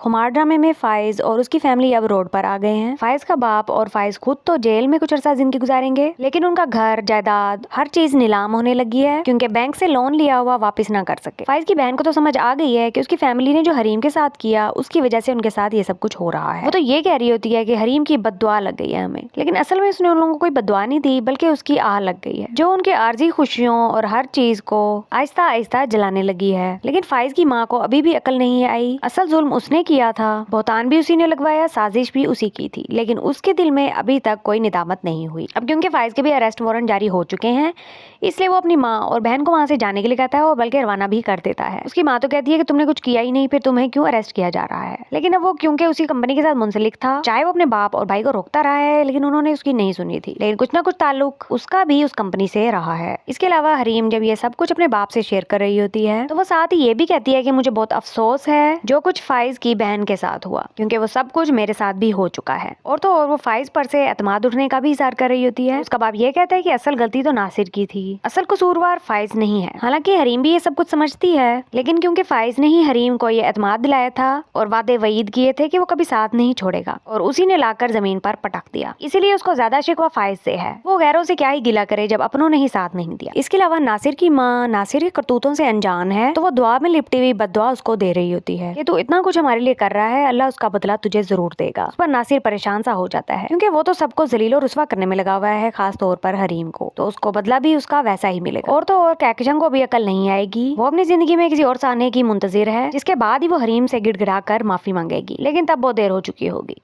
खुमार ड्रामे में फाइज और उसकी फैमिली अब रोड पर आ गए हैं। फाइज का बाप और फाइज खुद तो जेल में कुछ अर्सा जिंदगी गुजारेंगे, लेकिन उनका घर जायदाद हर चीज नीलाम होने लगी है क्योंकि बैंक से लोन लिया हुआ वापस ना कर सके। फाइज की बहन को तो समझ आ गई है कि उसकी फैमिली ने जो हरीम के साथ किया उसकी वजह से उनके साथ ये सब कुछ हो रहा है। वो तो ये कह रही होती है कि हरीम की बद्दुआ लग गई है हमें, लेकिन असल में उसने उन लोगों को कोई बद्दुआ नहीं दी बल्कि उसकी आह लग गई है जो उनके आर्जी खुशियों और हर चीज को आहिस्ता आहिस्ता जलाने लगी है। लेकिन फाइज की माँ को अभी भी अकल नहीं आई। असल जुल्म उसने किया था, बहुतान भी उसी ने लगवाया, साजिश भी उसी की थी, लेकिन उसके दिल में अभी तक कोई निदामत नहीं हुई। अब क्योंकि फाइज के भी अरेस्ट वारंट जारी हो चुके हैं, इसलिए वो अपनी माँ और बहन को वहाँ से जाने के लिए कहता है और बल्कि रवाना भी कर देता है। उसकी माँ तो कहती है कि तुमने कुछ किया ही नहीं, फिर तुम्हें क्यों अरेस्ट किया जा रहा है। लेकिन अब वो क्योंकि उसी कंपनी के साथ मुंसलिक था, चाहे वो अपने बाप और भाई को रोकता रहा है, लेकिन उन्होंने उसकी नहीं सुनी थी। लेकिन कुछ ना कुछ ताल्लुक उसका भी उस कंपनी से रहा है। इसके अलावा हरीम जब ये सब कुछ अपने बाप से शेयर कर रही होती है तो वो साथ ही ये भी कहती है कि मुझे बहुत अफसोस है जो कुछ फाइज की बहन के साथ हुआ, क्योंकि वो सब कुछ मेरे साथ भी हो चुका है। और तो और वो फाइज पर से एतमाद उठने का भी इज़हार कर रही होती है। उसका बाप ये कहता है कि असल गलती तो नासिर की थी, असल कसूरवार फाइज नहीं है। हालांकि हरीम भी ये सब कुछ समझती है, लेकिन क्योंकि फाइज ने ही हरीम को ये एतमाद दिलाया था और वादे वईद किए थे कि वो कभी साथ नहीं छोड़ेगा, और उसी ने लाकर जमीन पर पटक दिया, इसीलिए उसको ज्यादा शिकवा फाइज से है। वो गैरों से क्या ही गिला करे जब अपनों ने ही साथ नहीं दिया। इसके अलावा नासिर की माँ नासिर के करतूतों से अनजान है, तो वो दुआ में लिपटी हुई बद्दुआ उसको दे रही होती है कि तू इतना कुछ हमारे लिए कर रहा है, अल्लाह उसका बदला तुझे जरूर देगा। उस पर नासिर परेशान सा हो जाता है क्योंकि वो तो सबको जलील और रुस्वा करने में लगा हुआ है, खास तौर पर हरीम को, तो उसको बदला भी उसका वैसा ही मिलेगा। और तो और कहकशां को भी अकल नहीं आएगी, वो अपनी जिंदगी में किसी और से आने की मुंतजिर है, जिसके बाद ही वो हरीम से गिड़गिड़ा कर माफी मांगेगी, लेकिन तब वो देर हो चुकी होगी।